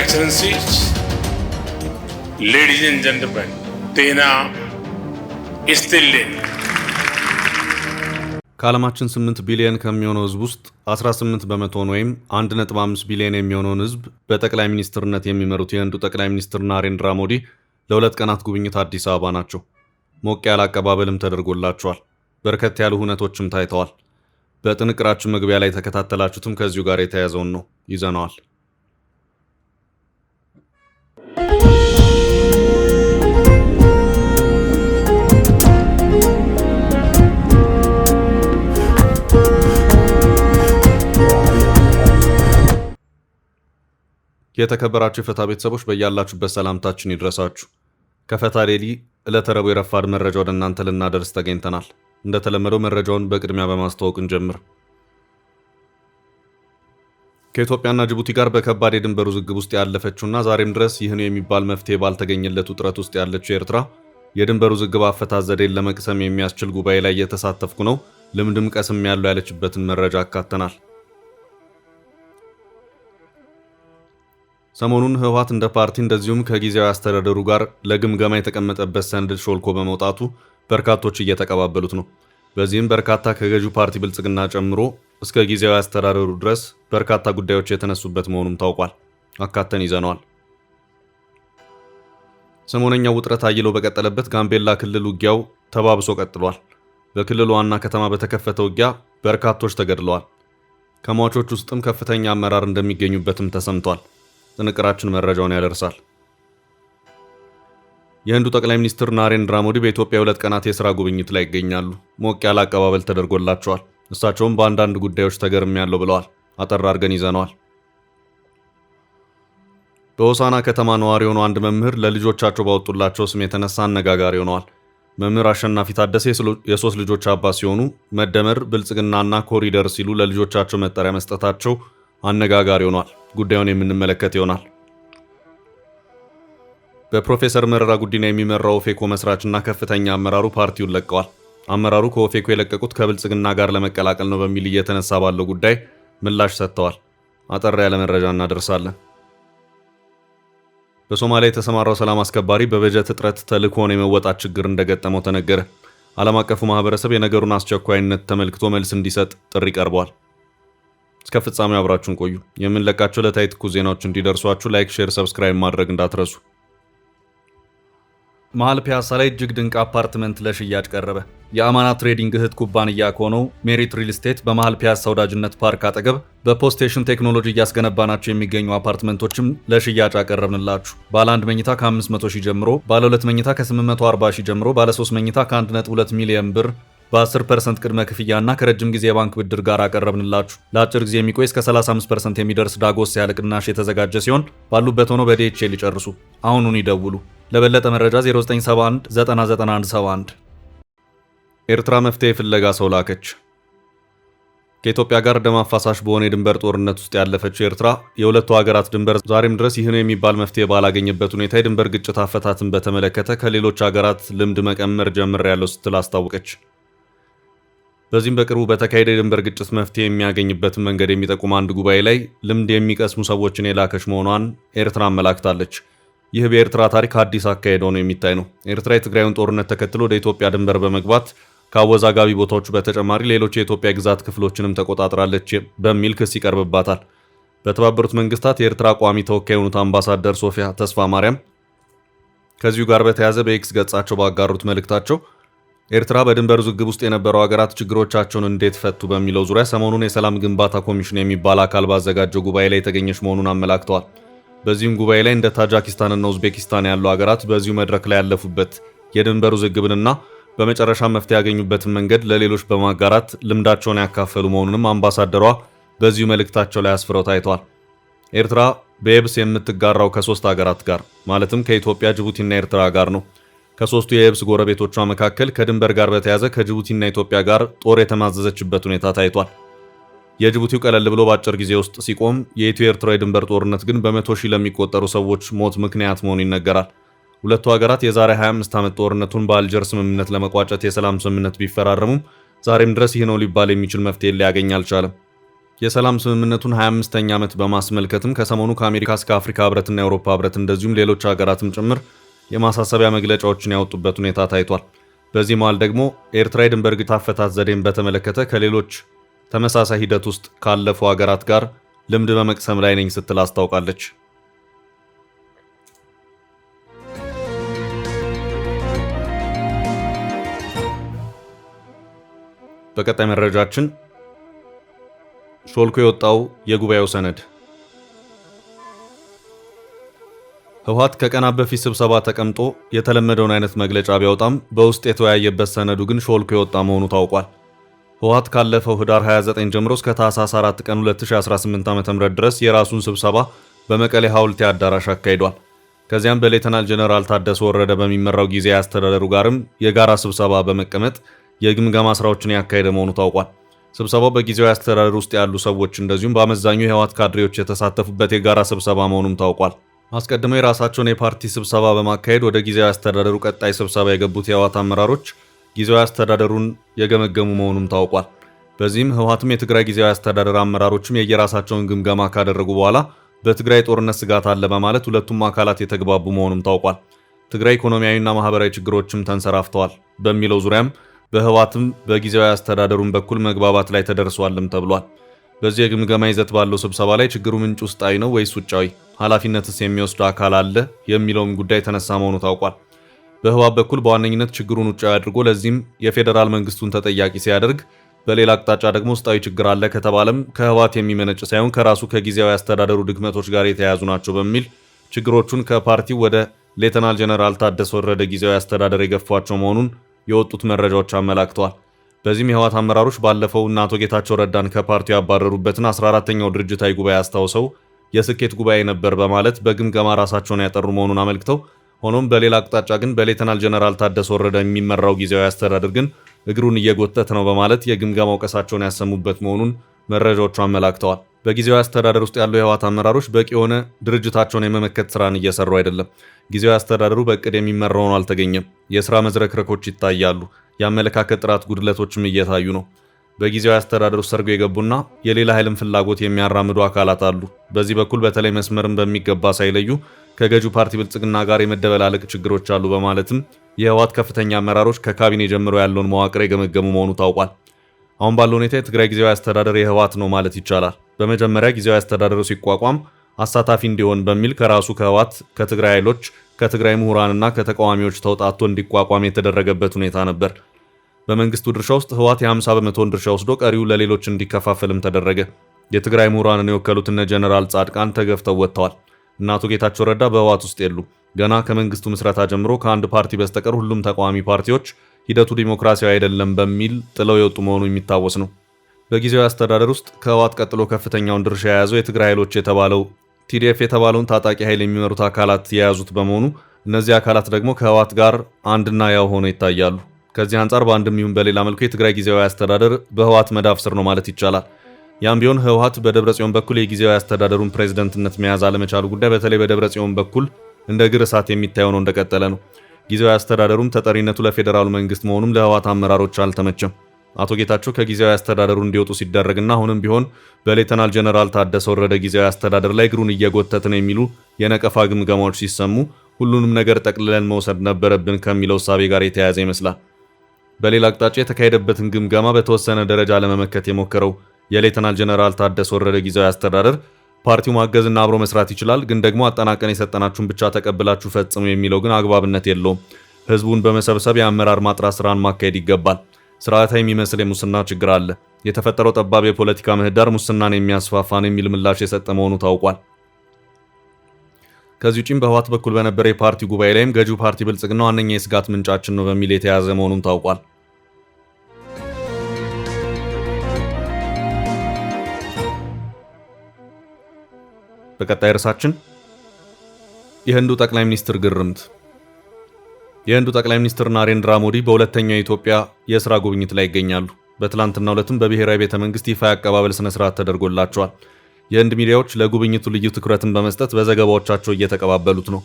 Excellencies, ladies and gentlemen, Tena Istilin. ከዓለማችን 8 ቢሊዮን ከሚሆነው ህዝብ ውስጥ 18 በመቶውን ወይም 1.5 ቢሊዮን የሚሆነውን ህዝብ በጠቅላይ ሚኒስትርነት የሚመሩት የህንዱ ጠቅላይ ሚኒስትር ናሬንድራ ሞዲ ለሁለት ቀናት ጉብኝት አዲስ አበባ ናቸው። ሞቅ ያለ አቀባበልም ተደርጎላቸዋል። በርከት ያሉ ሁነቶችም ታይተዋል። በጥንቅራችን መግቢያ ላይ ተከታተላችሁትም ከዚሁ ጋር የተያያዘውን ነው ይዘነዋል። የተከበራችሁ የፈታ ቤተሰቦች በእያላችሁበት ሰላምታችን ይድረሳችሁ። ከፈታ ዴይሊ ዕለተ ረቡዕ የረፋድ መረጃ ወደ እናንተ ልናደርስ ተገኝተናል። እንደተለመደው መረጃውን በቅድሚያ በማስተዋወቅ እንጀምር። ከኢትዮጵያና ጅቡቲ ጋር በከባድ የድንበር ውዝግብ ውስጥ ያለፈችውና ዛሬም ድረስ ይህ ነው የሚባል መፍትሄ ባልተገኘለት ውጥረት ውስጥ ያለችው ኤርትራ የድንበር ውዝግብ አፈታት ዘዴን ለመቅሰም የሚያስችል ጉባኤ ላይ እየተሳተፍኩ ነው፣ ልምድም ቀስም ያለው ያለችበትን መረጃ አካተናል። ሰሞኑን ህወሓት እንደ ፓርቲ እንደዚሁም ከጊዜያዊ አስተዳደሩ ጋር ለግምገማ የተቀመጠበት ሰነድ ሾልኮ በመውጣቱ በርካቶች እየተቀባበሉት ነው። በዚህም በርካታ ከገዢው ፓርቲ ብልጽግና ጨምሮ እስከ ጊዜያዊ አስተዳደሩ ድረስ በርካታ ጉዳዮች የተነሱበት መሆኑም ታውቋል። አካተን ይዘነዋል። ሰሞነኛው ውጥረት አይሎ በቀጠለበት ጋምቤላ ክልል ውጊያው ተባብሶ ቀጥሏል። በክልሉ ዋና ከተማ በተከፈተ ውጊያ በርካቶች ተገድለዋል። ከሟቾች ውስጥም ከፍተኛ አመራር እንደሚገኙበትም ተሰምቷል። ጥንቅራችን መረጃውን ያደርሳል። የህንዱ ጠቅላይ ሚኒስትር ናሬንድራ ሞዲ በኢትዮጵያ ሁለት ቀናት የሥራ ጉብኝት ላይ ይገኛሉ። ሞቅ ያለ አቀባበል ተደርጎላቸዋል። እሳቸውም በአንዳንድ ጉዳዮች ተገርሜያለሁ ብለዋል። አጠር አድርገን ይዘነዋል። በሆሳና ከተማ ነዋሪ የሆኑ አንድ መምህር ለልጆቻቸው ባወጡላቸው ስም የተነሳ አነጋጋሪ ሆነዋል። መምህር አሸናፊ ታደሰ የሶስት ልጆች አባት ሲሆኑ መደመር፣ ብልጽግናና ኮሪደር ሲሉ ለልጆቻቸው መጠሪያ መስጠታቸው አነጋጋሪ ሆኗል። ጉዳዩን የምንመለከት ይሆናል። በፕሮፌሰር መረራ ጉዲና የሚመራው ኦፌኮ መስራችና ከፍተኛ አመራሩ ፓርቲውን ለቀዋል። አመራሩ ከኦፌኮ የለቀቁት ከብልጽግና ጋር ለመቀላቀል ነው በሚል እየተነሳ ባለው ጉዳይ ምላሽ ሰጥተዋል። አጠር ያለ መረጃ እናደርሳለን። በሶማሊያ የተሰማራው ሰላም አስከባሪ በበጀት እጥረት ተልዕኮውን የመወጣት ችግር እንደገጠመው ተነገረ። ዓለም አቀፉ ማህበረሰብ የነገሩን አስቸኳይነት ተመልክቶ መልስ እንዲሰጥ ጥሪ ቀርቧል። እስከ ፍጻሜው አብራችሁን ቆዩ። የምንለቃቸው ዕለታዊ ትኩስ ዜናዎች እንዲደርሷችሁ ላይክ፣ ሼር፣ ሰብስክራይብ ማድረግ እንዳትረሱ። መሃል ፒያሳ ላይ እጅግ ድንቅ አፓርትመንት ለሽያጭ ቀረበ። የአማና ትሬዲንግ እህት ኩባንያ ከሆነው ሜሪት ሪል ስቴት በመሃል ፒያሳ ወዳጅነት ፓርክ አጠገብ በፖስቴሽን ቴክኖሎጂ እያስገነባናቸው የሚገኙ አፓርትመንቶችም ለሽያጭ አቀረብንላችሁ። ባለ 1 መኝታ ከ500 ሺህ ጀምሮ፣ ባለ 2 መኝታ ከ840 ሺህ ጀምሮ፣ ባለ 3 መኝታ ከ1.2 ሚሊዮን ብር በ10% ቅድመ ክፍያና ከረጅም ጊዜ የባንክ ብድር ጋር አቀረብንላችሁ። ለአጭር ጊዜ የሚቆይ እስከ 35% የሚደርስ ዳጎስ ያለ ቅናሽ የተዘጋጀ ሲሆን ባሉበት ሆኖ በዲኤችኤል ይጨርሱ። አሁኑን ይደውሉ። ለበለጠ መረጃ 0971 99171። ኤርትራ መፍትሄ ፍለጋ ሰው ላከች። ከኢትዮጵያ ጋር ደም አፋሳሽ በሆነ የድንበር ጦርነት ውስጥ ያለፈችው ኤርትራ የሁለቱ ሀገራት ድንበር ዛሬም ድረስ ይህ ነው የሚባል መፍትሄ ባላገኘበት ሁኔታ የድንበር ግጭት አፈታትን በተመለከተ ከሌሎች ሀገራት ልምድ መቀመር ጀምሬያለሁ ስትል አስታወቀች። በዚህም በቅርቡ በተካሄደ የድንበር ግጭት መፍትሄ የሚያገኝበትን መንገድ የሚጠቁም አንድ ጉባኤ ላይ ልምድ የሚቀስሙ ሰዎችን የላከች መሆኗን ኤርትራ አመላክታለች። ይህ በኤርትራ ታሪክ አዲስ አካሄድ ሆኖ የሚታይ ነው። ኤርትራ የትግራዩን ጦርነት ተከትሎ ወደ ኢትዮጵያ ድንበር በመግባት ከአወዛጋቢ ቦታዎቹ በተጨማሪ ሌሎች የኢትዮጵያ ግዛት ክፍሎችንም ተቆጣጥራለች በሚል ክስ ይቀርብባታል። በተባበሩት መንግስታት የኤርትራ ቋሚ ተወካይ የሆኑት አምባሳደር ሶፊያ ተስፋ ማርያም ከዚሁ ጋር በተያያዘ በኤክስ ገጻቸው ባጋሩት መልእክታቸው ኤርትራ በድንበር ውዝግብ ውስጥ የነበሩ ሀገራት ችግሮቻቸውን እንዴት ፈቱ በሚለው ዙሪያ ሰሞኑን የሰላም ግንባታ ኮሚሽን የሚባል አካል ባዘጋጀው ጉባኤ ላይ የተገኘች መሆኑን አመላክተዋል። በዚህም ጉባኤ ላይ እንደ ታጃኪስታንና ኡዝቤኪስታን ያሉ ሀገራት በዚሁ መድረክ ላይ ያለፉበት የድንበር ውዝግብንና በመጨረሻ መፍትሄ ያገኙበትን መንገድ ለሌሎች በማጋራት ልምዳቸውን ያካፈሉ መሆኑንም አምባሳደሯ በዚሁ መልእክታቸው ላይ አስፍረው ታይተዋል። ኤርትራ በየብስ የምትጋራው ከ3 ሀገራት ጋር ማለትም ከኢትዮጵያ፣ ጅቡቲና ኤርትራ ጋር ነው። ከሶስቱ የየብስ ጎረቤቶቿ መካከል ከድንበር ጋር በተያያዘ ከጅቡቲና ኢትዮጵያ ጋር ጦር የተማዘዘችበት ሁኔታ ታይቷል። የጅቡቲው ቀለል ብሎ በአጭር ጊዜ ውስጥ ሲቆም፣ የኢትዮ ኤርትራ የድንበር ጦርነት ግን በ100 ሺህ ለሚቆጠሩ ሰዎች ሞት ምክንያት መሆኑ ይነገራል። ሁለቱ ሀገራት የዛሬ 25 ዓመት ጦርነቱን በአልጀር ስምምነት ለመቋጨት የሰላም ስምምነት ቢፈራረሙም ዛሬም ድረስ ይህ ነው ሊባል የሚችል መፍትሄ ሊያገኝ አልቻለም። የሰላም ስምምነቱን 25ኛ ዓመት በማስመልከትም ከሰሞኑ ከአሜሪካ እስከ አፍሪካ ህብረትና የአውሮፓ ህብረት እንደዚሁም ሌሎች ሀገራትም ጭምር የማሳሰቢያ መግለጫዎችን ያወጡበት ሁኔታ ታይቷል። በዚህ መሃል ደግሞ ኤርትራ የድንበር ግጭት አፈታት ዘዴን በተመለከተ ከሌሎች ተመሳሳይ ሂደት ውስጥ ካለፉ ሀገራት ጋር ልምድ በመቅሰም ላይ ነኝ ስትል አስታውቃለች። በቀጣይ መረጃችን ሾልኮ የወጣው የጉባኤው ሰነድ። ህወሓት ከቀናት በፊት ስብሰባ ተቀምጦ የተለመደውን አይነት መግለጫ ቢያወጣም በውስጥ የተወያየበት ሰነዱ ግን ሾልኮ የወጣ መሆኑ ታውቋል። ህወሓት ካለፈው ህዳር 29 ጀምሮ እስከ ታህሳስ 4 ቀን 2018 ዓ.ም ድረስ የራሱን ስብሰባ በመቀሌ ሐውልቲ አዳራሽ አካሂዷል። ከዚያም በሌተናል ጀነራል ታደሰ ወረደ በሚመራው ጊዜያዊ አስተዳደሩ ጋርም የጋራ ስብሰባ በመቀመጥ የግምገማ ስራዎችን ያካሄደ መሆኑ ታውቋል። ስብሰባው በጊዜያዊ አስተዳደር ውስጥ ያሉ ሰዎች እንደዚሁም በአመዛኙ የህወሓት ካድሬዎች የተሳተፉበት የጋራ ስብሰባ መሆኑም ታውቋል። አስቀድመው የራሳቸውን የፓርቲ ስብሰባ በማካሄድ ወደ ጊዜያዊ አስተዳደሩ ቀጣይ ስብሰባ የገቡት የህወሓት አመራሮች ጊዜያዊ አስተዳደሩን የገመገሙ መሆኑም ታውቋል። በዚህም ህወሓትም የትግራይ ጊዜያዊ አስተዳደር አመራሮችም የየራሳቸውን ግምገማ ካደረጉ በኋላ በትግራይ ጦርነት ስጋት አለ በማለት ሁለቱም አካላት የተግባቡ መሆኑም ታውቋል። ትግራይ ኢኮኖሚያዊና ማህበራዊ ችግሮችም ተንሰራፍተዋል በሚለው ዙሪያም በህወሓትም በጊዜያዊ አስተዳደሩን በኩል መግባባት ላይ ተደርሷልም ተብሏል። በዚህ የግምገማ ይዘት ባለው ስብሰባ ላይ ችግሩ ምንጭ ውስጣዊ ነው ወይስ ውጫዊ፣ ኃላፊነትስ የሚወስድ አካል አለ የሚለውም ጉዳይ ተነሳ መሆኑ ታውቋል። በህወሓት በኩል በዋነኝነት ችግሩን ውጫዊ አድርጎ ለዚህም የፌዴራል መንግስቱን ተጠያቂ ሲያደርግ፣ በሌላ አቅጣጫ ደግሞ ውስጣዊ ችግር አለ ከተባለም ከህወሓት የሚመነጭ ሳይሆን ከራሱ ከጊዜያዊ አስተዳደሩ ድክመቶች ጋር የተያያዙ ናቸው በሚል ችግሮቹን ከፓርቲው ወደ ሌተናል ጀነራል ታደሰ ወረደ ጊዜያዊ አስተዳደር የገፏቸው መሆኑን የወጡት መረጃዎች አመላክተዋል። በዚህም የህወሓት አመራሮች ባለፈው አቶ ጌታቸው ረዳን ከፓርቲው ያባረሩበትን 14ኛው ድርጅታዊ ጉባኤ አስታውሰው የስኬት ጉባኤ ነበር በማለት በግምገማ ራሳቸውን ያጠሩ መሆኑን አመልክተው፣ ሆኖም በሌላ አቅጣጫ ግን በሌተናል ጀነራል ታደሰ ወረደ የሚመራው ጊዜያዊ አስተዳደር ግን እግሩን እየጎተተ ነው በማለት የግምገማ ወቀሳቸውን ያሰሙበት መሆኑን መረጃዎቹ አመላክተዋል። በጊዜያዊ አስተዳደር ውስጥ ያሉ የህወሓት አመራሮች በቂ የሆነ ድርጅታቸውን የመመከት ስራን እየሰሩ አይደለም። ጊዜያዊ አስተዳደሩ በእቅድ የሚመራ ሆኖ አልተገኘም። የስራ መዝረክረኮች ይታያሉ። የአመለካከት ጥራት ጉድለቶችም እየታዩ ነው። በጊዜያዊ አስተዳደሩ ሰርጎ የገቡና የሌላ ኃይልን ፍላጎት የሚያራምዱ አካላት አሉ። በዚህ በኩል በተለይ መስመርን በሚገባ ሳይለዩ ከገዢው ፓርቲ ብልጽግና ጋር የመደበላለቅ ችግሮች አሉ በማለትም የህወሓት ከፍተኛ አመራሮች ከካቢኔ ጀምሮ ያለውን መዋቅር የገመገሙ መሆኑ ታውቋል። አሁን ባለው ሁኔታ የትግራይ ጊዜያዊ አስተዳደር የህወሓት ነው ማለት ይቻላል። በመጀመሪያ ጊዜያዊ አስተዳደሩ ሲቋቋም አሳታፊ እንዲሆን በሚል ከራሱ ከህወሓት፣ ከትግራይ ኃይሎች፣ ከትግራይ ምሁራንና ከተቃዋሚዎች ተውጣቶ እንዲቋቋም የተደረገበት ሁኔታ ነበር። በመንግስቱ ድርሻ ውስጥ ህወሓት የ50 በመቶን ድርሻ ወስዶ ቀሪው ለሌሎች እንዲከፋፈልም ተደረገ። የትግራይ ምሁራንን የወከሉት እነ ጀነራል ጻድቃን ተገፍተው ወጥተዋል። እና አቶ ጌታቸው ረዳ በህወሓት ውስጥ የሉ። ገና ከመንግስቱ ምስረታ ጀምሮ ከአንድ ፓርቲ በስተቀር ሁሉም ተቃዋሚ ፓርቲዎች ሂደቱ ዲሞክራሲያዊ አይደለም በሚል ጥለው የወጡ መሆኑ የሚታወስ ነው። በጊዜያዊ አስተዳደር ውስጥ ከህወሓት ቀጥሎ ከፍተኛውን ድርሻ የያዘው የትግራይ ኃይሎች የተባለው ቲዲኤፍ የተባለውን ታጣቂ ኃይል የሚመሩት አካላት የያዙት በመሆኑ እነዚህ አካላት ደግሞ ከህወሓት ጋር አንድና ያው ሆነው ይታያሉ። ከዚህ አንጻር በአንድም ይሁን በሌላ መልኩ የትግራይ ጊዜያዊ አስተዳደር በህወሓት መዳፍ ስር ነው ማለት ይቻላል። ያም ቢሆን ህወሓት በደብረጽዮን በኩል የጊዜያዊ አስተዳደሩን ፕሬዝደንትነት መያዝ አለመቻሉ ጉዳይ በተለይ በደብረጽዮን በኩል እንደ እግር እሳት የሚታየው ነው እንደቀጠለ ነው። ጊዜያዊ አስተዳደሩም ተጠሪነቱ ለፌዴራሉ መንግስት መሆኑም ለህወሓት አመራሮች አልተመቸም። አቶ ጌታቸው ከጊዜያዊ አስተዳደሩ እንዲወጡ ሲደረግና አሁንም ቢሆን በሌተናል ጀነራል ታደሰ ወረደ ጊዜያዊ አስተዳደር ላይ እግሩን እየጎተተ ነው የሚሉ የነቀፋ ግምገማዎች ሲሰሙ ሁሉንም ነገር ጠቅልለን መውሰድ ነበረብን ከሚለው እሳቤ ጋር የተያያዘ ይመስላል። በሌላ አቅጣጫ የተካሄደበትን ግምገማ በተወሰነ ደረጃ ለመመከት የሞከረው የሌተናል ጀነራል ታደሰ ወረደ ጊዜያዊ አስተዳደር ፓርቲው ማገዝና አብሮ መስራት ይችላል፣ ግን ደግሞ አጠናቀን የሰጠናችሁን ብቻ ተቀብላችሁ ፈጽሙ የሚለው ግን አግባብነት የለውም። ህዝቡን በመሰብሰብ የአመራር ማጥራት ስራን ማካሄድ ይገባል። ስርዓታዊ የሚመስል የሙስና ችግር አለ። የተፈጠረው ጠባብ የፖለቲካ ምህዳር ሙስናን የሚያስፋፋ ነው የሚል ምላሽ የሰጠ መሆኑ ታውቋል። ከዚህ ውጪም በህወሓት በኩል በነበረ የፓርቲ ጉባኤ ላይም ገዢው ፓርቲ ብልጽግና ዋነኛ የስጋት ምንጫችን ነው በሚል የተያዘ መሆኑም ታውቋል። በቀጣይ ርዕሳችን የህንዱ ጠቅላይ ሚኒስትር ግርምት። የህንዱ ጠቅላይ ሚኒስትር ናሬንድራ ሞዲ በሁለተኛው የኢትዮጵያ የሥራ ጉብኝት ላይ ይገኛሉ። በትላንትናው ዕለትም በብሔራዊ ቤተ መንግስት ይፋ የአቀባበል ስነ ስርዓት ተደርጎላቸዋል። የህንድ ሚዲያዎች ለጉብኝቱ ልዩ ትኩረትን በመስጠት በዘገባዎቻቸው እየተቀባበሉት ነው።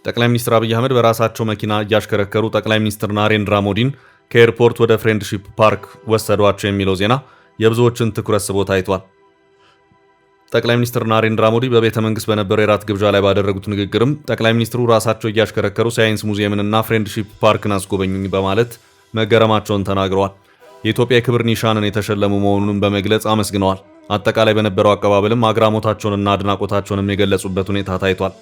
ጠቅላይ ሚኒስትር አብይ አህመድ በራሳቸው መኪና እያሽከረከሩ ጠቅላይ ሚኒስትር ናሬንድራ ሞዲን ከኤርፖርት ወደ ፍሬንድሺፕ ፓርክ ወሰዷቸው የሚለው ዜና የብዙዎችን ትኩረት ስቦ ታይቷል። ጠቅላይ ሚኒስትር ናሬንድራ ሞዲ በቤተ መንግስት በነበረው የራት ግብዣ ላይ ባደረጉት ንግግርም ጠቅላይ ሚኒስትሩ ራሳቸው እያሽከረከሩ ሳይንስ ሙዚየምንና ፍሬንድሺፕ ፓርክን አስጎበኙኝ በማለት መገረማቸውን ተናግረዋል። የኢትዮጵያ የክብር ኒሻንን የተሸለሙ መሆኑንም በመግለጽ አመስግነዋል። አጠቃላይ በነበረው አቀባበልም አግራሞታቸውንና አድናቆታቸውንም የገለጹበት ሁኔታ ታይቷል።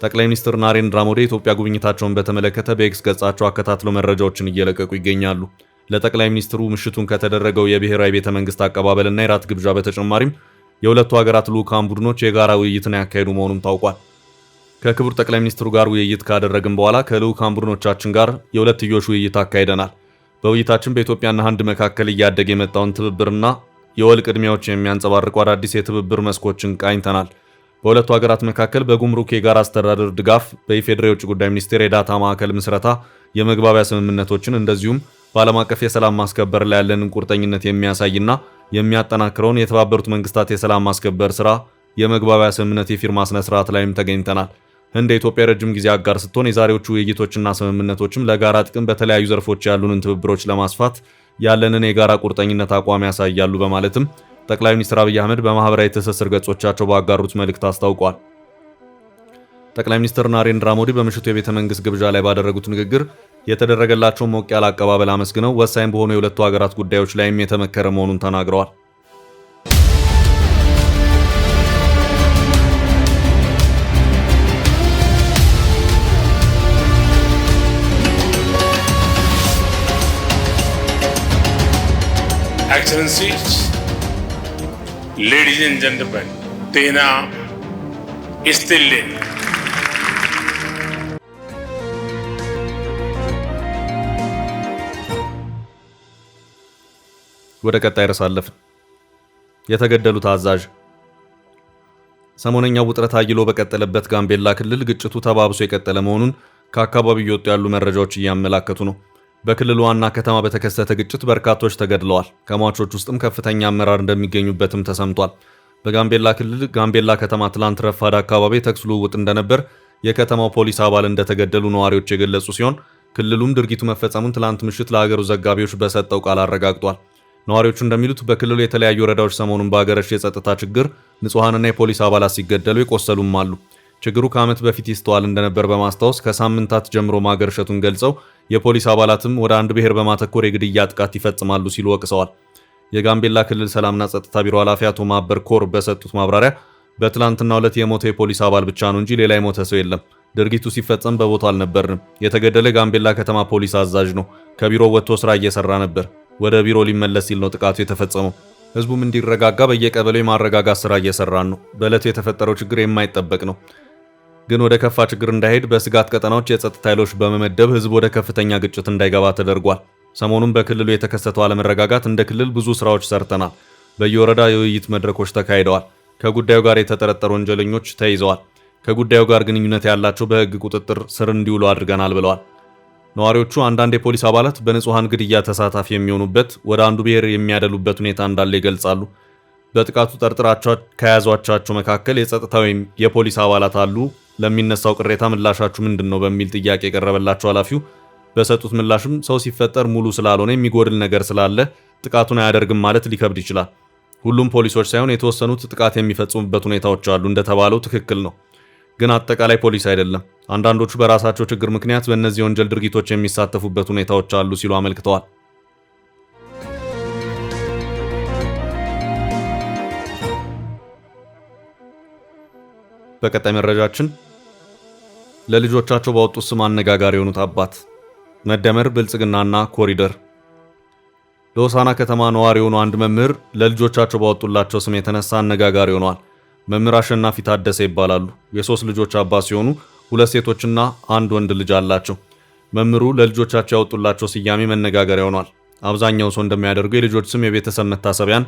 ጠቅላይ ሚኒስትር ናሬንድራ ሞዲ የኢትዮጵያ ጉብኝታቸውን በተመለከተ በኤክስ ገጻቸው አከታትለው መረጃዎችን እየለቀቁ ይገኛሉ። ለጠቅላይ ሚኒስትሩ ምሽቱን ከተደረገው የብሔራዊ ቤተ መንግስት አቀባበልና የራት ግብዣ በተጨማሪም የሁለቱ ሀገራት ልዑካን ቡድኖች የጋራ ውይይትን ያካሄዱ መሆኑም ታውቋል። ከክቡር ጠቅላይ ሚኒስትሩ ጋር ውይይት ካደረግን በኋላ ከልዑካን ቡድኖቻችን ጋር የሁለትዮሽ ውይይት አካሂደናል። በውይይታችን በኢትዮጵያና ህንድ መካከል እያደገ የመጣውን ትብብርና የወል ቅድሚያዎች የሚያንጸባርቁ አዳዲስ የትብብር መስኮችን ቃኝተናል። በሁለቱ ሀገራት መካከል በጉምሩክ የጋራ አስተዳደር ድጋፍ፣ በኢፌዴሪ የውጭ ጉዳይ ሚኒስቴር የዳታ ማዕከል ምስረታ የመግባቢያ ስምምነቶችን እንደዚሁም በዓለም አቀፍ የሰላም ማስከበር ላይ ያለንን ቁርጠኝነት የሚያሳይና የሚያጠናክረውን የተባበሩት መንግስታት የሰላም ማስከበር ስራ የመግባቢያ ስምምነት የፊርማ ስነ ስርዓት ላይም ተገኝተናል። ህንድ የኢትዮጵያ ረጅም ጊዜ አጋር ስትሆን የዛሬዎቹ ውይይቶችና ስምምነቶችም ለጋራ ጥቅም በተለያዩ ዘርፎች ያሉንን ትብብሮች ለማስፋት ያለንን የጋራ ቁርጠኝነት አቋም ያሳያሉ በማለትም ጠቅላይ ሚኒስትር አብይ አህመድ በማህበራዊ ትስስር ገጾቻቸው ባጋሩት መልእክት አስታውቀዋል። ጠቅላይ ሚኒስትር ናሬንድራ ሞዲ በምሽቱ የቤተ መንግስት ግብዣ ላይ ባደረጉት ንግግር የተደረገላቸው ሞቅ ያለ አቀባበል አመስግነው ወሳኝ በሆኑ የሁለቱ ሀገራት ጉዳዮች ላይም የተመከረ መሆኑን ተናግረዋል። Excellencies, ladies and gentlemen, ጤና ይስጥልኝ። ወደ ቀጣይ ርዕስ አለፍን። የተገደሉት አዛዥ። ሰሞነኛው ውጥረት አይሎ በቀጠለበት ጋምቤላ ክልል ግጭቱ ተባብሶ የቀጠለ መሆኑን ከአካባቢው እየወጡ ያሉ መረጃዎች እያመላከቱ ነው። በክልሉ ዋና ከተማ በተከሰተ ግጭት በርካቶች ተገድለዋል። ከሟቾች ውስጥም ከፍተኛ አመራር እንደሚገኙበትም ተሰምቷል። በጋምቤላ ክልል ጋምቤላ ከተማ ትላንት ረፋድ አካባቢ የተኩስ ልውውጥ እንደነበር የከተማው ፖሊስ አባል እንደተገደሉ ነዋሪዎች የገለጹ ሲሆን ክልሉም ድርጊቱ መፈጸሙን ትላንት ምሽት ለሀገሩ ዘጋቢዎች በሰጠው ቃል አረጋግጧል። ነዋሪዎቹ እንደሚሉት በክልሉ የተለያዩ ወረዳዎች ሰሞኑን በአገረሽ የጸጥታ ችግር ንጹሐንና የፖሊስ አባላት ሲገደሉ የቆሰሉም አሉ። ችግሩ ከዓመት በፊት ይስተዋል እንደነበር በማስታወስ ከሳምንታት ጀምሮ ማገርሸቱን ገልጸው የፖሊስ አባላትም ወደ አንድ ብሔር በማተኮር የግድያ ጥቃት ይፈጽማሉ ሲሉ ወቅሰዋል። የጋምቤላ ክልል ሰላምና ጸጥታ ቢሮ ኃላፊ አቶ ማበር ኮር በሰጡት ማብራሪያ በትላንትናው ዕለት የሞተ የፖሊስ አባል ብቻ ነው እንጂ ሌላ የሞተ ሰው የለም። ድርጊቱ ሲፈጸም በቦታው አልነበርንም። የተገደለ ጋምቤላ ከተማ ፖሊስ አዛዥ ነው። ከቢሮው ወጥቶ ስራ እየሰራ ነበር። ወደ ቢሮ ሊመለስ ሲል ነው ጥቃቱ የተፈጸመው። ህዝቡም እንዲረጋጋ በየቀበሌው የማረጋጋት ስራ እየሰራን ነው። በዕለቱ የተፈጠረው ችግር የማይጠበቅ ነው፣ ግን ወደ ከፋ ችግር እንዳይሄድ በስጋት ቀጠናዎች የጸጥታ ኃይሎች በመመደብ ህዝብ ወደ ከፍተኛ ግጭት እንዳይገባ ተደርጓል። ሰሞኑን በክልሉ የተከሰተው አለመረጋጋት እንደ ክልል ብዙ ስራዎች ሰርተናል። በየወረዳ የውይይት መድረኮች ተካሂደዋል። ከጉዳዩ ጋር የተጠረጠሩ ወንጀለኞች ተይዘዋል። ከጉዳዩ ጋር ግንኙነት ያላቸው በህግ ቁጥጥር ስር እንዲውሉ አድርገናል ብለዋል። ነዋሪዎቹ አንዳንድ የፖሊስ አባላት በንጹሐን ግድያ ተሳታፊ የሚሆኑበት ወደ አንዱ ብሔር የሚያደሉበት ሁኔታ እንዳለ ይገልጻሉ። በጥቃቱ ጠርጥራቸው ከያዟቻቸው መካከል የጸጥታ ወይም የፖሊስ አባላት አሉ። ለሚነሳው ቅሬታ ምላሻችሁ ምንድን ነው በሚል ጥያቄ የቀረበላቸው ኃላፊው በሰጡት ምላሽም ሰው ሲፈጠር ሙሉ ስላልሆነ የሚጎድል ነገር ስላለ ጥቃቱን አያደርግም ማለት ሊከብድ ይችላል። ሁሉም ፖሊሶች ሳይሆን የተወሰኑት ጥቃት የሚፈጽሙበት ሁኔታዎች አሉ። እንደተባለው ትክክል ነው፣ ግን አጠቃላይ ፖሊስ አይደለም። አንዳንዶቹ በራሳቸው ችግር ምክንያት በእነዚህ ወንጀል ድርጊቶች የሚሳተፉበት ሁኔታዎች አሉ ሲሉ አመልክተዋል። በቀጣይ መረጃችን ለልጆቻቸው ባወጡት ስም አነጋጋሪ የሆኑት አባት። መደመር፣ ብልጽግናና ኮሪደር። ለሆሳና ከተማ ነዋሪ የሆኑ አንድ መምህር ለልጆቻቸው ባወጡላቸው ስም የተነሳ አነጋጋሪ ሆነዋል። መምህር አሸናፊ ታደሰ ይባላሉ። የሶስት ልጆች አባት ሲሆኑ ሁለት ሴቶችና አንድ ወንድ ልጅ አላቸው። መምህሩ ለልጆቻቸው ያወጡላቸው ስያሜ መነጋገሪያ ሆኗል። አብዛኛው ሰው እንደሚያደርገው የልጆች ስም የቤተሰብ መታሰቢያን፣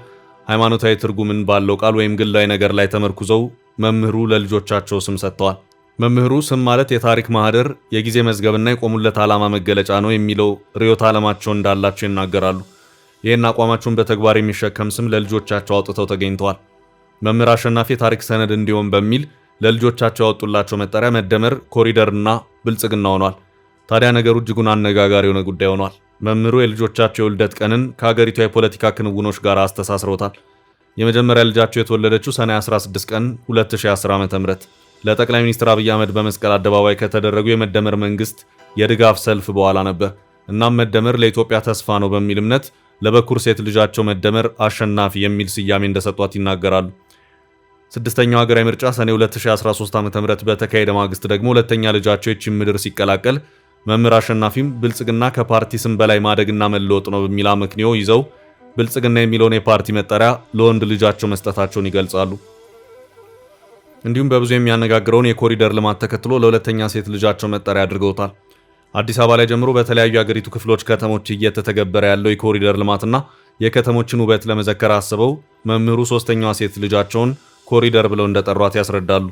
ሃይማኖታዊ ትርጉምን ባለው ቃል ወይም ግላዊ ነገር ላይ ተመርኩዘው መምህሩ ለልጆቻቸው ስም ሰጥተዋል። መምህሩ ስም ማለት የታሪክ ማህደር፣ የጊዜ መዝገብና የቆሙለት ዓላማ መገለጫ ነው የሚለው ርዕዮተ ዓለማቸው እንዳላቸው ይናገራሉ። ይህን አቋማቸውን በተግባር የሚሸከም ስም ለልጆቻቸው አውጥተው ተገኝተዋል። መምህር አሸናፊ የታሪክ ሰነድ እንዲሆን በሚል ለልጆቻቸው ያወጡላቸው መጠሪያ መደመር፣ ኮሪደርና ብልጽግና ሆኗል። ታዲያ ነገሩ እጅጉን አነጋጋሪ የሆነ ጉዳይ ሆኗል። መምህሩ የልጆቻቸው የውልደት ቀንን ከሀገሪቷ የፖለቲካ ክንውኖች ጋር አስተሳስረውታል። የመጀመሪያ ልጃቸው የተወለደችው ሰኔ 16 ቀን 2010 ዓ.ም ለጠቅላይ ሚኒስትር አብይ አህመድ በመስቀል አደባባይ ከተደረጉ የመደመር መንግስት የድጋፍ ሰልፍ በኋላ ነበር። እናም መደመር ለኢትዮጵያ ተስፋ ነው በሚል እምነት ለበኩር ሴት ልጃቸው መደመር አሸናፊ የሚል ስያሜ እንደሰጧት ይናገራሉ። ስድስተኛው ሀገራዊ ምርጫ ሰኔ 2013 ዓ.ም በተካሄደ ማግስት ደግሞ ሁለተኛ ልጃቸው ይህችን ምድር ሲቀላቀል መምህር አሸናፊም ብልጽግና ከፓርቲ ስም በላይ ማደግና መለወጥ ነው በሚል አመክንዮ ይዘው ብልጽግና የሚለውን የፓርቲ መጠሪያ ለወንድ ልጃቸው መስጠታቸውን ይገልጻሉ። እንዲሁም በብዙ የሚያነጋግረውን የኮሪደር ልማት ተከትሎ ለሁለተኛ ሴት ልጃቸው መጠሪያ አድርገውታል። አዲስ አበባ ላይ ጀምሮ በተለያዩ የአገሪቱ ክፍሎች ከተሞች እየተተገበረ ያለው የኮሪደር ልማትና የከተሞችን ውበት ለመዘከር አስበው መምህሩ ሶስተኛዋ ሴት ልጃቸውን ኮሪደር ብለው እንደጠሯት ያስረዳሉ።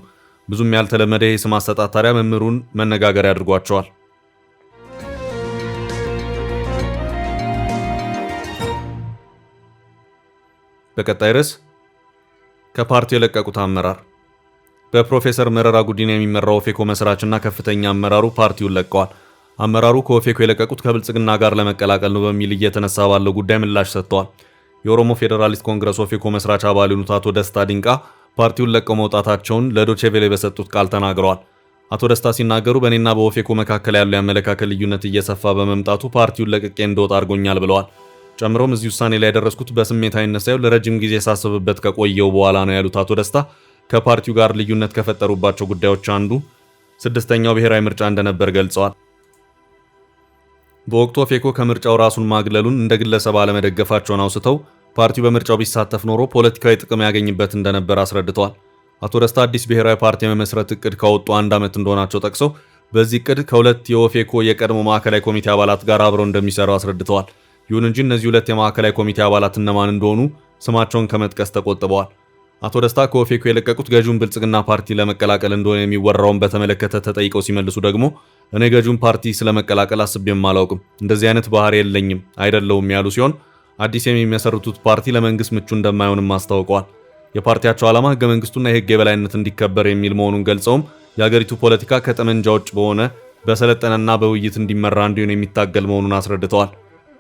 ብዙም ያልተለመደ የስም አሰጣጥ ታዲያ መምህሩን መነጋገሪያ አድርጓቸዋል። በቀጣይ ርዕስ ከፓርቲው የለቀቁት አመራር። በፕሮፌሰር መረራ ጉዲና የሚመራው ኦፌኮ መስራችና ከፍተኛ አመራሩ ፓርቲውን ለቀዋል። አመራሩ ከኦፌኮ የለቀቁት ከብልጽግና ጋር ለመቀላቀል ነው በሚል እየተነሳ ባለው ጉዳይ ምላሽ ሰጥተዋል። የኦሮሞ ፌዴራሊስት ኮንግረስ ኦፌኮ መስራች አባል የሆኑት አቶ ደስታ ዲንቃ ፓርቲውን ለቀው መውጣታቸውን ለዶቼ ቬለ በሰጡት ቃል ተናግረዋል። አቶ ደስታ ሲናገሩ በእኔና በኦፌኮ መካከል ያለው የአመለካከት ልዩነት እየሰፋ በመምጣቱ ፓርቲውን ለቅቄ እንደወጣ አድርጎኛል ብለዋል። ጨምሮም እዚህ ውሳኔ ላይ ያደረስኩት በስሜታዊነት ሳይሆን ለረጅም ጊዜ ሳስብበት ከቆየው በኋላ ነው ያሉት አቶ ደስታ ከፓርቲው ጋር ልዩነት ከፈጠሩባቸው ጉዳዮች አንዱ ስድስተኛው ብሔራዊ ምርጫ እንደነበር ገልጸዋል። በወቅቱ ኦፌኮ ከምርጫው ራሱን ማግለሉን እንደ ግለሰብ አለመደገፋቸውን አውስተው ፓርቲው በምርጫው ቢሳተፍ ኖሮ ፖለቲካዊ ጥቅም ያገኝበት እንደነበር አስረድተዋል። አቶ ደስታ አዲስ ብሔራዊ ፓርቲ የመመስረት እቅድ ካወጡ 1 ዓመት እንደሆናቸው ጠቅሰው በዚህ እቅድ ከሁለት የኦፌኮ የቀድሞ ማዕከላዊ ኮሚቴ አባላት ጋር አብረው እንደሚሰሩ አስረድተዋል። ይሁን እንጂ እነዚህ ሁለት የማዕከላዊ ኮሚቴ አባላት እነማን እንደሆኑ ስማቸውን ከመጥቀስ ተቆጥበዋል። አቶ ደስታ ከኦፌኮ የለቀቁት ገዢውን ብልጽግና ፓርቲ ለመቀላቀል እንደሆነ የሚወራውን በተመለከተ ተጠይቀው ሲመልሱ ደግሞ እኔ ገዢውን ፓርቲ ስለመቀላቀል አስቤም አላውቅም፣ እንደዚህ አይነት ባህሪ የለኝም፣ አይደለውም ያሉ ሲሆን አዲስ የሚመሰርቱት ፓርቲ ለመንግስት ምቹ እንደማይሆንም አስታውቀዋል። የፓርቲያቸው ዓላማ ህገ መንግስቱና የህግ የበላይነት እንዲከበር የሚል መሆኑን ገልጸውም የሀገሪቱ ፖለቲካ ከጠመንጃ ውጭ በሆነ በሰለጠነና በውይይት እንዲመራ እንዲሆን የሚታገል መሆኑን አስረድተዋል።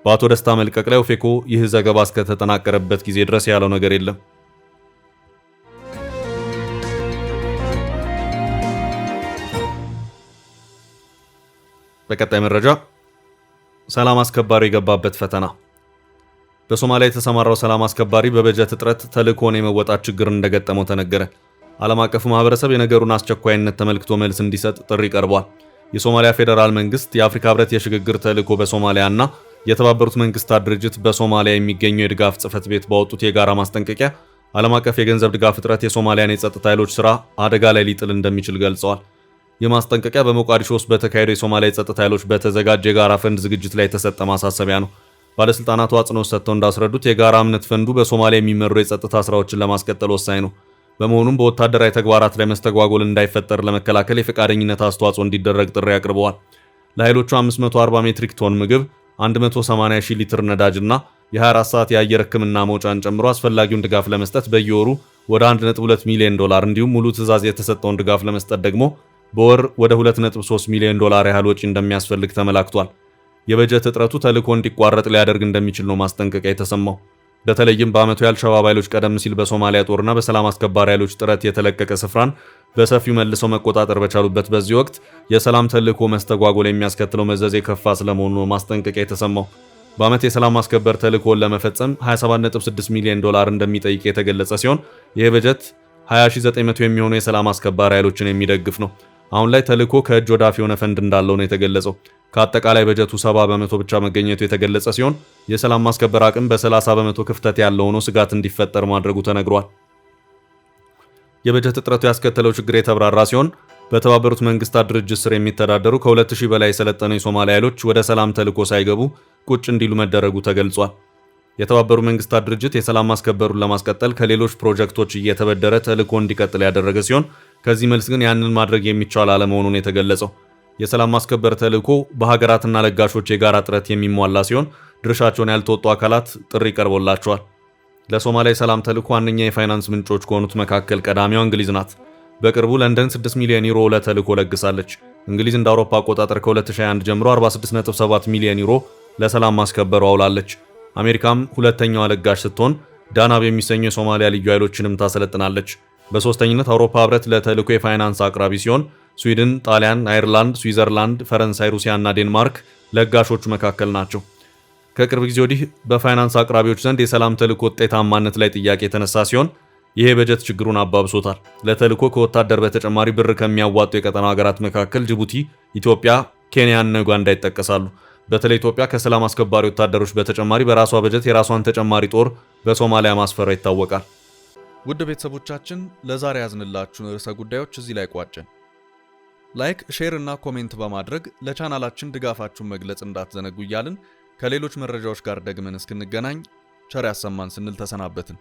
በአቶ ደስታ መልቀቅ ላይ ኦፌኮ ይህ ዘገባ እስከተጠናቀረበት ጊዜ ድረስ ያለው ነገር የለም። በቀጣይ መረጃ ሰላም አስከባሪ የገባበት ፈተና። በሶማሊያ የተሰማራው ሰላም አስከባሪ በበጀት እጥረት ተልእኮውን የመወጣት ችግር እንደገጠመው ተነገረ። ዓለም አቀፉ ማህበረሰብ የነገሩን አስቸኳይነት ተመልክቶ መልስ እንዲሰጥ ጥሪ ቀርቧል። የሶማሊያ ፌዴራል መንግስት፣ የአፍሪካ ህብረት የሽግግር ተልእኮ በሶማሊያ እና የተባበሩት መንግስታት ድርጅት በሶማሊያ የሚገኘው የድጋፍ ጽህፈት ቤት ባወጡት የጋራ ማስጠንቀቂያ ዓለም አቀፍ የገንዘብ ድጋፍ እጥረት የሶማሊያን የጸጥታ ኃይሎች ስራ አደጋ ላይ ሊጥል እንደሚችል ገልጸዋል። የማስጠንቀቂያ በሞቃዲሾ ውስጥ በተካሄደው የሶማሊያ የጸጥታ ኃይሎች በተዘጋጀ የጋራ ፈንድ ዝግጅት ላይ የተሰጠ ማሳሰቢያ ነው። ባለስልጣናቱ አጽንኦት ሰጥተው እንዳስረዱት የጋራ እምነት ፈንዱ በሶማሊያ የሚመሩ የጸጥታ ስራዎችን ለማስቀጠል ወሳኝ ነው። በመሆኑም በወታደራዊ ተግባራት ላይ መስተጓጎል እንዳይፈጠር ለመከላከል የፈቃደኝነት አስተዋጽኦ እንዲደረግ ጥሪ አቅርበዋል። ለኃይሎቹ 540 ሜትሪክ ቶን ምግብ፣ 180 ሺህ ሊትር ነዳጅና የ24 ሰዓት የአየር ሕክምና መውጫን ጨምሮ አስፈላጊውን ድጋፍ ለመስጠት በየወሩ ወደ 1.2 ሚሊዮን ዶላር እንዲሁም ሙሉ ትዕዛዝ የተሰጠውን ድጋፍ ለመስጠት ደግሞ በወር ወደ 2.3 ሚሊዮን ዶላር ያህል ወጪ እንደሚያስፈልግ ተመላክቷል። የበጀት እጥረቱ ተልእኮ እንዲቋረጥ ሊያደርግ እንደሚችል ነው ማስጠንቀቂያ የተሰማው። በተለይም በዓመቱ የአልሸባብ ኃይሎች ቀደም ሲል በሶማሊያ ጦርና በሰላም አስከባሪ ኃይሎች ጥረት የተለቀቀ ስፍራን በሰፊው መልሰው መቆጣጠር በቻሉበት በዚህ ወቅት የሰላም ተልእኮ መስተጓጎል የሚያስከትለው መዘዝ የከፋ ስለመሆኑ ነው ማስጠንቀቂያ የተሰማው። በዓመት የሰላም ማስከበር ተልእኮን ለመፈጸም 27.6 ሚሊዮን ዶላር እንደሚጠይቅ የተገለጸ ሲሆን ይህ በጀት 20900 የሚሆኑ የሰላም አስከባሪ ኃይሎችን የሚደግፍ ነው። አሁን ላይ ተልእኮ ከእጅ ወዳፍ የሆነ ፈንድ እንዳለው ነው የተገለጸው። ከአጠቃላይ በጀቱ 70% ብቻ መገኘቱ የተገለጸ ሲሆን የሰላም ማስከበር አቅም በ30% ክፍተት ያለው ሆኖ ስጋት እንዲፈጠር ማድረጉ ተነግሯል። የበጀት እጥረቱ ያስከተለው ችግር የተብራራ ሲሆን በተባበሩት መንግስታት ድርጅት ስር የሚተዳደሩ ከ2000 በላይ የሰለጠኑ የሶማሊያ ኃይሎች ወደ ሰላም ተልእኮ ሳይገቡ ቁጭ እንዲሉ መደረጉ ተገልጿል። የተባበሩት መንግስታት ድርጅት የሰላም ማስከበሩን ለማስቀጠል ከሌሎች ፕሮጀክቶች እየተበደረ ተልእኮ እንዲቀጥል ያደረገ ሲሆን ከዚህ መልስ ግን ያንን ማድረግ የሚቻል አለመሆኑን የተገለጸው። የሰላም ማስከበር ተልእኮ በሀገራትና ለጋሾች የጋራ ጥረት የሚሟላ ሲሆን ድርሻቸውን ያልተወጡ አካላት ጥሪ ቀርቦላቸዋል። ለሶማሊያ የሰላም ተልእኮ ዋነኛ የፋይናንስ ምንጮች ከሆኑት መካከል ቀዳሚዋ እንግሊዝ ናት። በቅርቡ ለንደን 6 ሚሊዮን ዩሮ ለተልእኮ ለግሳለች። እንግሊዝ እንደ አውሮፓ አቆጣጠር ከ2021 ጀምሮ 46.7 ሚሊዮን ዩሮ ለሰላም ማስከበሩ አውላለች። አሜሪካም ሁለተኛዋ ለጋሽ ስትሆን ዳናብ የሚሰኙ የሶማሊያ ልዩ ኃይሎችንም ታሰለጥናለች። በሶስተኝነት አውሮፓ ህብረት ለተልዕኮ የፋይናንስ አቅራቢ ሲሆን ስዊድን፣ ጣሊያን፣ አየርላንድ፣ ስዊዘርላንድ፣ ፈረንሳይ፣ ሩሲያ እና ዴንማርክ ለጋሾቹ መካከል ናቸው። ከቅርብ ጊዜ ወዲህ በፋይናንስ አቅራቢዎች ዘንድ የሰላም ተልዕኮ ውጤታማነት ላይ ጥያቄ የተነሳ ሲሆን ይሄ በጀት ችግሩን አባብሶታል። ለተልዕኮ ከወታደር በተጨማሪ ብር ከሚያዋጡ የቀጠናው ሀገራት መካከል ጅቡቲ፣ ኢትዮጵያ፣ ኬንያ እና ዩጋንዳ ይጠቀሳሉ። በተለይ ኢትዮጵያ ከሰላም አስከባሪ ወታደሮች በተጨማሪ በራሷ በጀት የራሷን ተጨማሪ ጦር በሶማሊያ ማስፈራ ይታወቃል። ውድ ቤተሰቦቻችን ለዛሬ ያዝንላችሁን ርዕሰ ጉዳዮች እዚህ ላይ ቋጨን። ላይክ፣ ሼር እና ኮሜንት በማድረግ ለቻናላችን ድጋፋችሁን መግለጽ እንዳትዘነጉ እያልን ከሌሎች መረጃዎች ጋር ደግመን እስክንገናኝ ቸር ያሰማን ስንል ተሰናበትን።